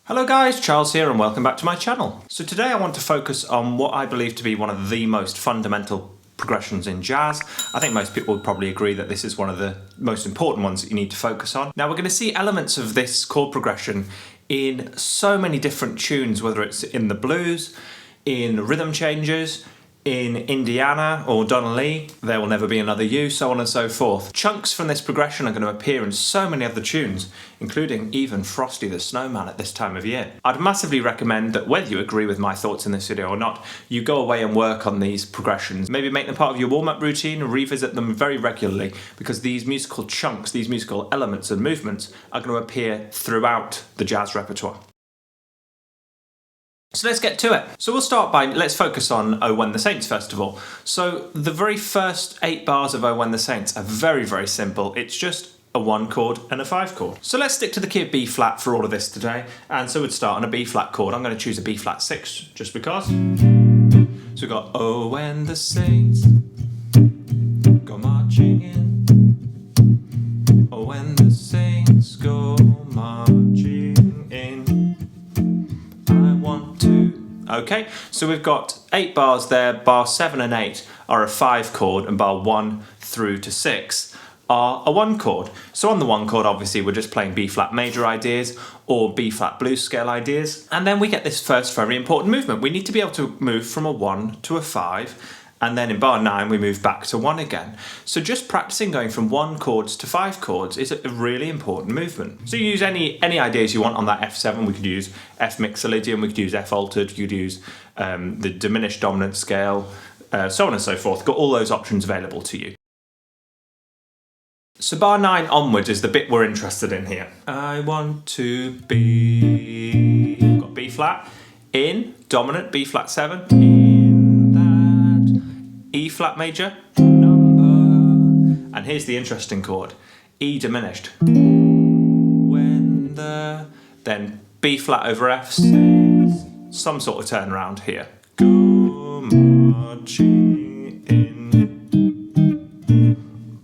Hello guys, Charles here and welcome back to my channel. So today I want to focus on what I believe to be one of the most fundamental progressions in jazz. I think most people would probably agree that this is one of the most important ones that you need to focus on. Now we're going to see elements of this chord progression in so many different tunes, whether it's in the blues, in rhythm changes, in Indiana or Donna Lee, There Will Never Be Another You, so on and so forth. Chunks from this progression are going to appear in so many other tunes, including even Frosty the Snowman at this time of year. I'd massively recommend that whether you agree with my thoughts in this video or not, you go away and work on these progressions. Maybe make them part of your warm-up routine and revisit them very regularly, because these musical chunks, these musical elements and movements are going to appear throughout the jazz repertoire. So let's get to it. So we'll start by, let's focus on Oh When the Saints first of all. So the very first 8 bars of Oh When the Saints are very, very simple. It's just a 1 chord and a 5 chord. So let's stick to the key of B flat for all of this today. And so we'd start on a B flat chord. I'm going to choose a B flat 6 just because. So we've got Oh When the Saints go marching in. Oh when the saints go marching in. Okay, so we've got 8 bars there. Bar 7 and 8 are a 5 chord, and bar 1 through to 6 are a 1 chord. So on the 1 chord, obviously, we're just playing B flat major ideas or B flat blues scale ideas. And then we get this first very important movement. We need to be able to move from a 1 to a 5. And then in bar 9, we move back to 1 again. So just practicing going from 1 chords to 5 chords is a really important movement. So you use any ideas you want on that F7. We could use F mixolydian, we could use F altered, you could use the diminished dominant scale, so on and so forth. Got all those options available to you. So bar 9 onwards is the bit we're interested in here. I want to be... We've got B flat, in, dominant, B flat 7, in that E flat major, number, and here's the interesting chord, E diminished. When the, then B flat over F6, some sort of turnaround here. Go marching in.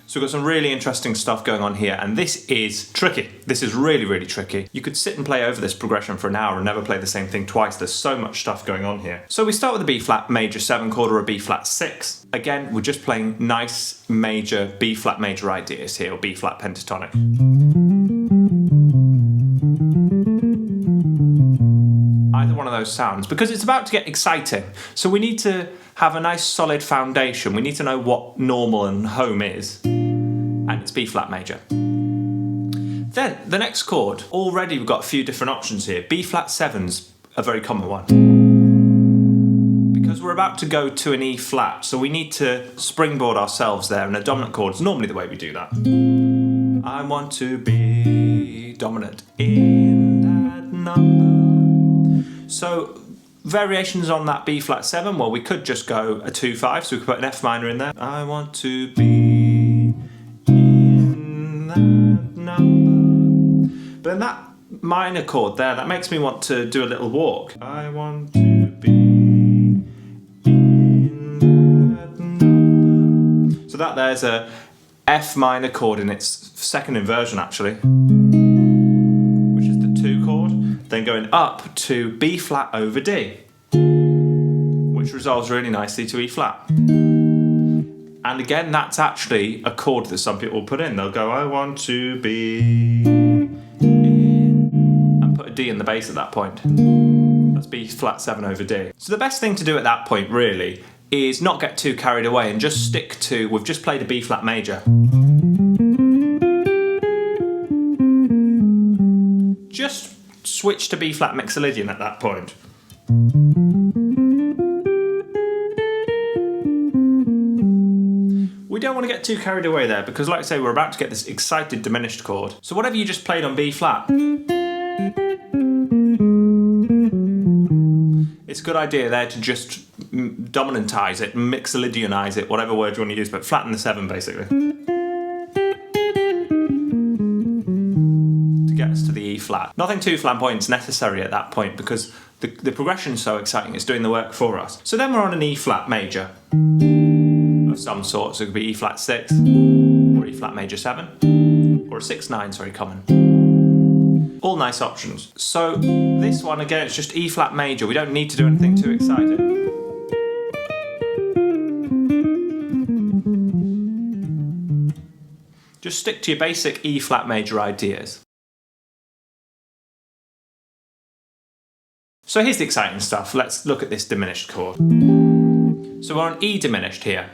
So we've got some really interesting stuff going on here, and this is tricky. This is really, really tricky. You could sit and play over this progression for an hour and never play the same thing twice. There's so much stuff going on here. So we start with a B flat major 7 chord or a B flat 6. Again, we're just playing nice major B flat major ideas here, or B flat pentatonic. Either one of those sounds, because it's about to get exciting. So we need to have a nice solid foundation. We need to know what normal and home is. And it's B flat major. Then the next chord, already we've got a few different options here. B flat 7's a very common one. Because we're about to go to an E flat, so we need to springboard ourselves there, and a dominant chord is normally the way we do that. I want to be dominant in that number. So variations on that B flat 7, well, we could just go a 2-5, so we could put an F minor in there. I want to be in that number. But then that minor chord there, that makes me want to do a little walk. I want to be in that number. So that there's a F minor chord in its second inversion, actually, which is the 2 chord. Then going up to B flat over D, which resolves really nicely to E flat. And again, that's actually a chord that some people will put in. They'll go, I want to be in, and put a D in the bass at that point. That's B flat 7 over D. So the best thing to do at that point, really, is not get too carried away and just stick to, we've just played a B flat major. Just switch to B flat mixolydian at that point. We don't want to get too carried away there, because like I say, we're about to get this excited diminished chord. So whatever you just played on B flat, it's a good idea there to just dominantize it, mixolydianize it, whatever word you want to use, but flatten the 7 basically. Get us to the E flat. Nothing too flamboyant is necessary at that point, because the progression is so exciting, it's doing the work for us. So then we're on an E flat major of some sort, so it could be E flat 6 or E flat major 7 or a 6-9's very common. All nice options. So this one, again, it's just E flat major. We don't need to do anything too exciting. Just stick to your basic E flat major ideas. So here's the exciting stuff. Let's look at this diminished chord. So we're on E diminished here.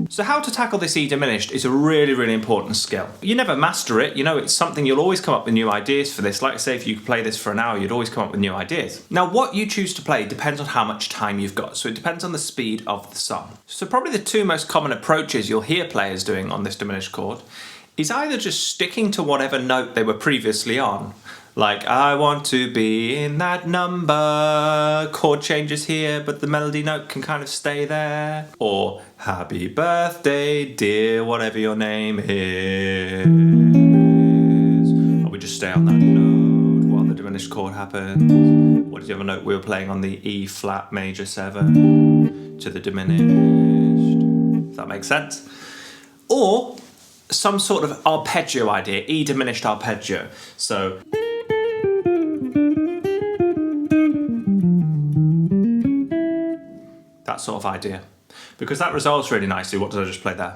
So how to tackle this E diminished is a really, really important skill. You never master it, you know, it's something you'll always come up with new ideas for this. Like I say, if you could play this for an hour, you'd always come up with new ideas. Now, what you choose to play depends on how much time you've got, so it depends on the speed of the song. So probably the two most common approaches you'll hear players doing on this diminished chord is either just sticking to whatever note they were previously on, like I want to be in that number, chord changes here but the melody note can kind of stay there, or happy birthday dear whatever your name is, or we just stay on that note while the diminished chord happens. What is the other note we were playing on the E flat major 7 to the diminished? Does that make sense? Or some sort of arpeggio idea, E diminished arpeggio. So that sort of idea. Because that resolves really nicely. What did I just play there?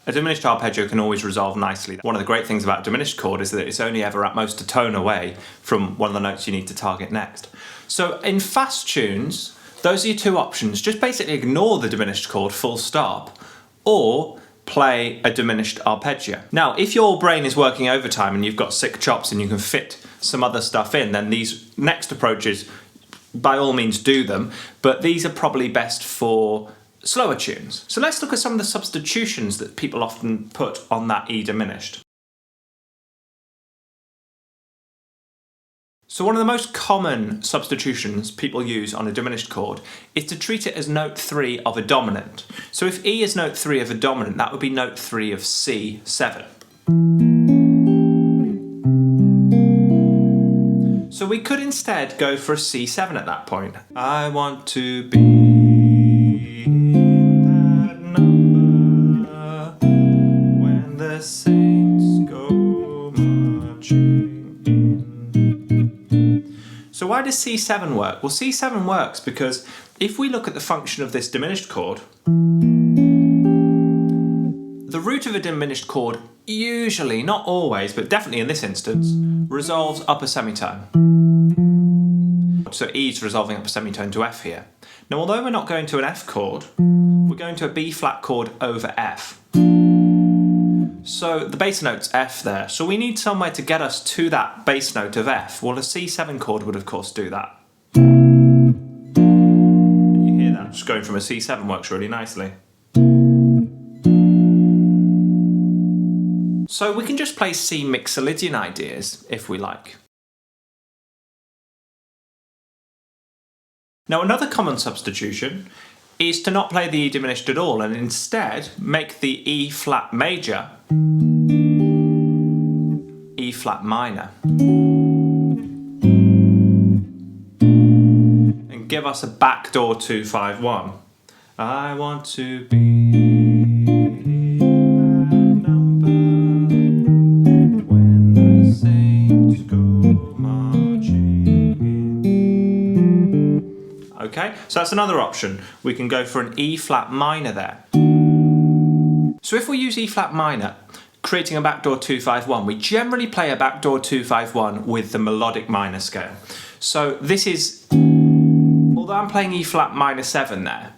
A diminished arpeggio can always resolve nicely. One of the great things about a diminished chord is that it's only ever at most a tone away from one of the notes you need to target next. So in fast tunes, those are your two options. Just basically ignore the diminished chord full stop, or play a diminished arpeggio. Now, if your brain is working overtime and you've got sick chops and you can fit some other stuff in, then these next approaches, by all means do them, but these are probably best for slower tunes. So let's look at some of the substitutions that people often put on that E diminished. So one of the most common substitutions people use on a diminished chord is to treat it as note 3 of a dominant. So if E is note 3 of a dominant, that would be note 3 of C7. So we could instead go for a C7 at that point. I want to be in that number when the saints go marching in. So why does C7 work? Well, C7 works because if we look at the function of this diminished chord, the root of a diminished chord usually, not always, but definitely in this instance, resolves up a semitone. So E is resolving up a semitone to F here. Now, although we're not going to an F chord, we're going to a B flat chord over F. So the bass note's F there, so we need somewhere to get us to that bass note of F. Well, a C7 chord would of course do that. You hear that? Just going from a C7 works really nicely. So we can just play C mixolydian ideas if we like. Now, another common substitution is to not play the E diminished at all and instead make the E flat major E flat minor and give us a backdoor 2-5-1. I want to be in that number when the saints go marching in. Okay, so that's another option. We can go for an E flat minor there. So if we use E flat minor, creating a backdoor 2-5-1, we generally play a backdoor 2-5-1 with the melodic minor scale. So this is, although I'm playing E flat minor 7 there,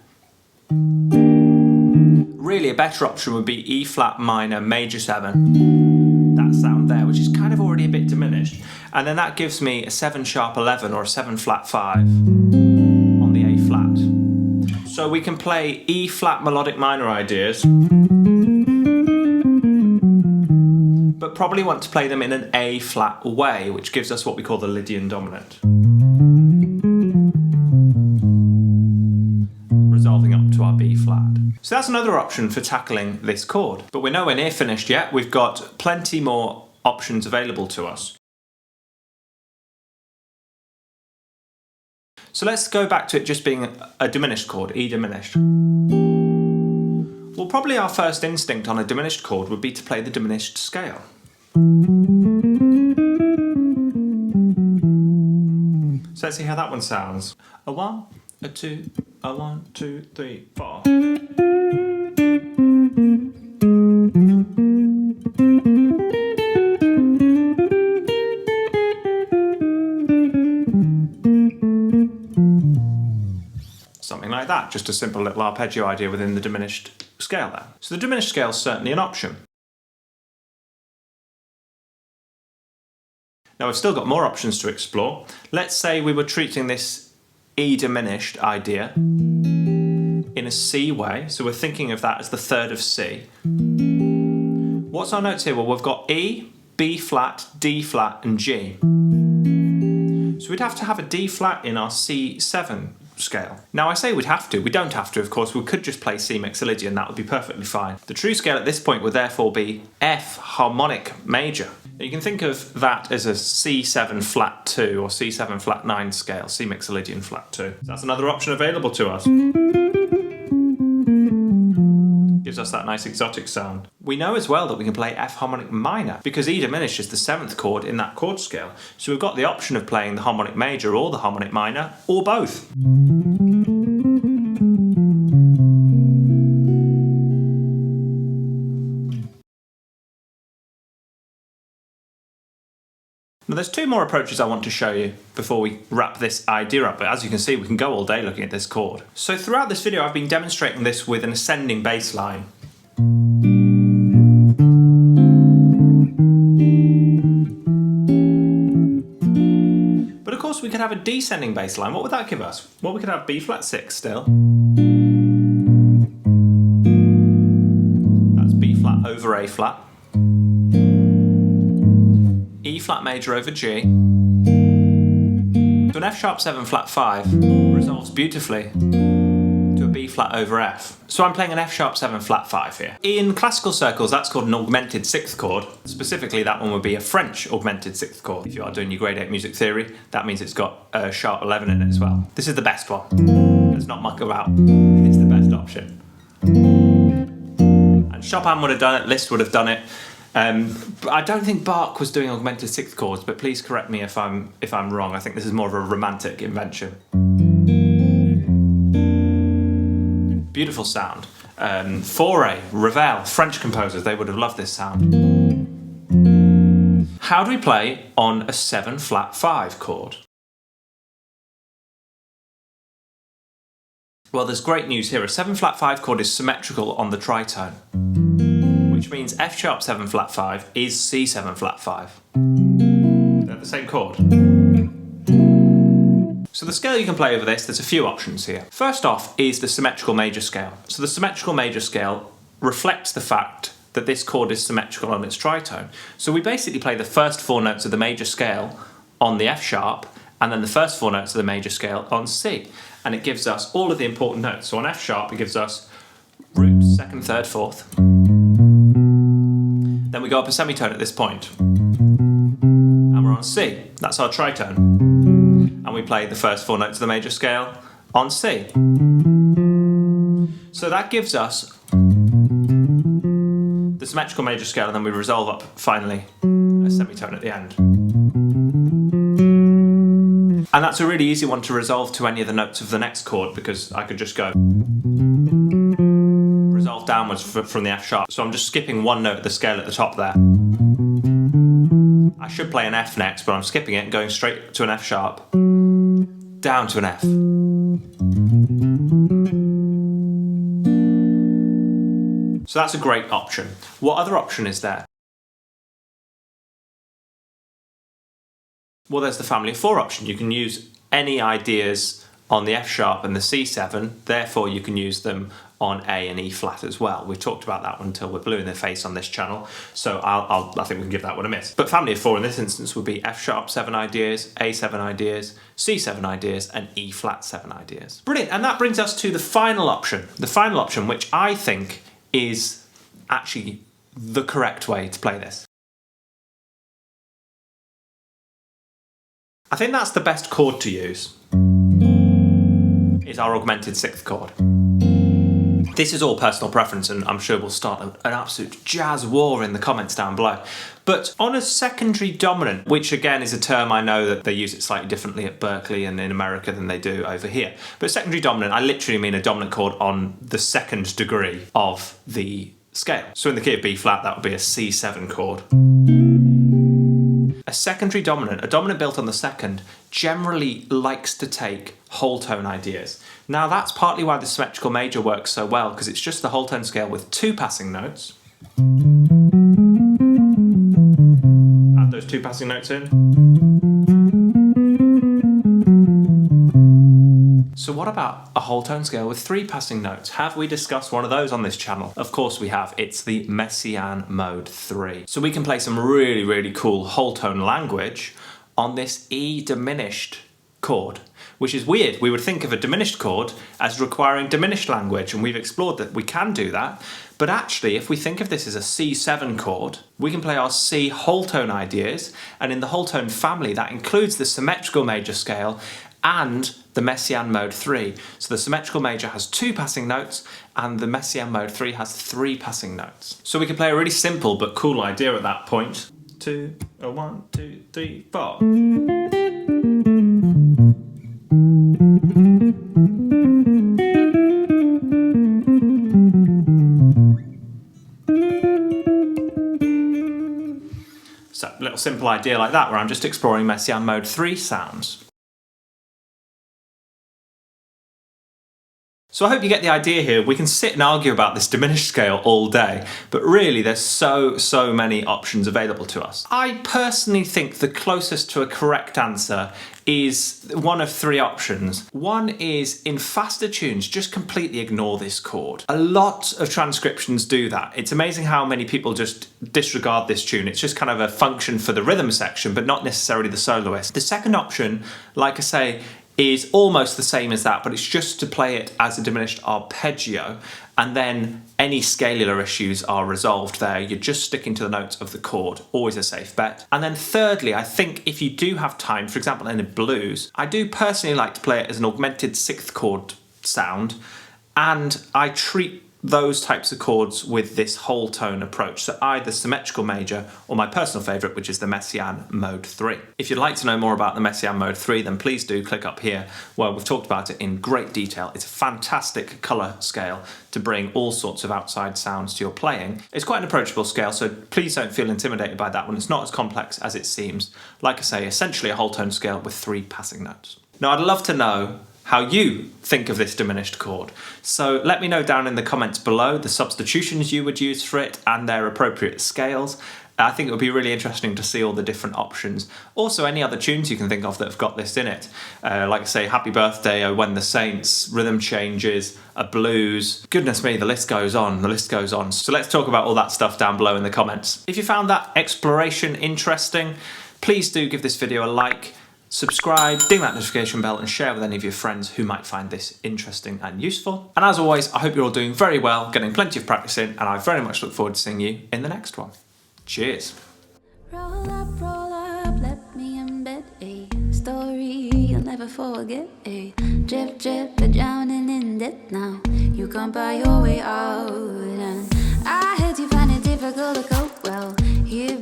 really a better option would be E flat minor major 7, that sound there, which is kind of already a bit diminished. And then that gives me a 7 sharp 11 or a 7 flat 5 on the A flat. So we can play E flat melodic minor ideas, but probably want to play them in an A flat way, which gives us what we call the Lydian dominant, resolving up to our B flat. So that's another option for tackling this chord. But we're nowhere near finished yet. We've got plenty more options available to us. So let's go back to it just being a diminished chord, E diminished. We'll probably our first instinct on a diminished chord would be to play the diminished scale. So let's see how that one sounds. A 1, a 2, a 1, 2, 3, 4. Something like that, just a simple little arpeggio idea within the diminished scale there. So the diminished scale is certainly an option. Now we've still got more options to explore. Let's say we were treating this E diminished idea in a C way, so we're thinking of that as the third of C. What's our notes here? Well, we've got E, B flat, D flat and G. So we'd have to have a D flat in our C7 scale. Now I say we'd have to, we don't have to of course, we could just play C mixolydian, that would be perfectly fine. The true scale at this point would therefore be F harmonic major. Now you can think of that as a C7 flat 2 or C7 flat 9 scale, C mixolydian flat 2. That's another option available to us. Gives us that nice exotic sound. We know as well that we can play F harmonic minor because E diminished is the 7th chord in that chord scale. So we've got the option of playing the harmonic major or the harmonic minor or both. Now there's two more approaches I want to show you before we wrap this idea up, but as you can see we can go all day looking at this chord. So throughout this video I've been demonstrating this with an ascending bass line. But of course we could have a descending bass line. What would that give us? Well, we could have B flat 6 still. That's B flat over A flat. E flat major over G. So an F sharp 7 flat 5 resolves beautifully to a B flat over F. So I'm playing an F sharp 7 flat 5 here. In classical circles that's called an augmented 6th chord. Specifically that one would be a French augmented 6th chord. If you are doing your grade 8 music theory, that means it's got a sharp 11 in it as well. This is the best one. Let's not muck about. It's the best option. And Chopin would have done it, Liszt would have done it. I don't think Bach was doing augmented 6th chords, but please correct me if I'm wrong. I think this is more of a romantic invention. Beautiful sound. Fauré, Ravel, French composers, they would have loved this sound. How do we play on a 7 flat 5 chord? Well, there's great news here. A 7 flat 5 chord is symmetrical on the tritone, which means F sharp 7 flat 5 is C7 flat 5. They're the same chord. So the scale you can play over this, there's a few options here. First off is the symmetrical major scale. So the symmetrical major scale reflects the fact that this chord is symmetrical on its tritone. So we basically play the first 4 notes of the major scale on the F sharp and then the first 4 notes of the major scale on C. And it gives us all of the important notes. So on F sharp it gives us root, 2nd, 3rd, 4th. Then we go up a semitone at this point. And we're on C, that's our tritone. And we play the first 4 notes of the major scale on C. So that gives us the symmetrical major scale, and then we resolve up finally a semitone at the end. And that's a really easy one to resolve to any of the notes of the next chord because I could just go resolve downwards from the F sharp. So I'm just skipping one note of the scale at the top there. I should play an F next, but I'm skipping it and going straight to an F sharp, down to an F. So that's a great option. What other option is there? Well, there's the family of 4 option. You can use any ideas on the F sharp and the C7, therefore you can use them on A and E flat as well. We've talked about that one until we're blue in the face on this channel, so I think we can give that one a miss. But family of 4 in this instance would be F sharp 7 ideas, A7 ideas, C7 ideas, and E flat 7 ideas. Brilliant, and that brings us to the final option. The final option, which I think is actually the correct way to play this. I think that's the best chord to use, is our augmented 6th chord. This is all personal preference, and I'm sure we'll start an absolute jazz war in the comments down below. But on a secondary dominant, which again is a term I know that they use it slightly differently at Berkeley and in America than they do over here. But secondary dominant, I literally mean a dominant chord on the second degree of the scale. So in the key of B flat, that would be a C7 chord. A secondary dominant, a dominant built on the second, generally likes to take whole tone ideas. Now that's partly why the symmetrical major works so well, because it's just the whole tone scale with 2 passing notes. Add those 2 passing notes in. So what about a whole tone scale with 3 passing notes? Have we discussed one of those on this channel? Of course we have. It's the Messiaen mode 3. So we can play some really, really cool whole tone language on this E diminished chord, which is weird. We would think of a diminished chord as requiring diminished language, and we've explored that we can do that. But actually, if we think of this as a C7 chord, we can play our C whole tone ideas, and in the whole tone family, that includes the symmetrical major scale and the Messiaen mode 3. So the symmetrical major has 2 passing notes, and the Messiaen mode 3 has 3 passing notes. So we can play a really simple but cool idea at that point. 2, 1, 2, 3, 4. So a little simple idea like that, where I'm just exploring Messiaen mode 3 sounds. So I hope you get the idea here. We can sit and argue about this diminished scale all day, but really there's so many options available to us. I personally think the closest to a correct answer is one of 3 options. One is, in faster tunes, just completely ignore this chord. A lot of transcriptions do that. It's amazing how many people just disregard this tune. It's just kind of a function for the rhythm section, but not necessarily the soloist. The second option, like I say, is almost the same as that, but it's just to play it as a diminished arpeggio, and then any scalar issues are resolved there. You're just sticking to the notes of the chord, always a safe bet. And then thirdly, I think if you do have time, for example in a blues, I do personally like to play it as an augmented 6th chord sound, and I treat those types of chords with this whole tone approach, so either symmetrical major or my personal favourite, which is the Messiaen mode 3. If you'd like to know more about the Messiaen mode 3, then please do click up here where we've talked about it in great detail. It's a fantastic colour scale to bring all sorts of outside sounds to your playing. It's quite an approachable scale, so please don't feel intimidated by that one. It's not as complex as it seems. Like I say, essentially a whole tone scale with 3 passing notes. Now I'd love to know how you think of this diminished chord. So let me know down in the comments below the substitutions you would use for it and their appropriate scales. I think it would be really interesting to see all the different options. Also, any other tunes you can think of that have got this in it. Like I say, Happy Birthday, Oh When the Saints, Rhythm Changes, a blues. Goodness me, the list goes on, the list goes on. So let's talk about all that stuff down below in the comments. If you found that exploration interesting, please do give this video a like, subscribe, ding that notification bell, and share with any of your friends who might find this interesting and useful. And as always, I hope you're all doing very well, getting plenty of practice in, and I very much look forward to seeing you in the next one. Cheers. Roll up, let me embed a story you'll never forget. A drip, drip, but drowning in debt now. You can't buy your way out, and I heard you find it difficult to cope. Well, here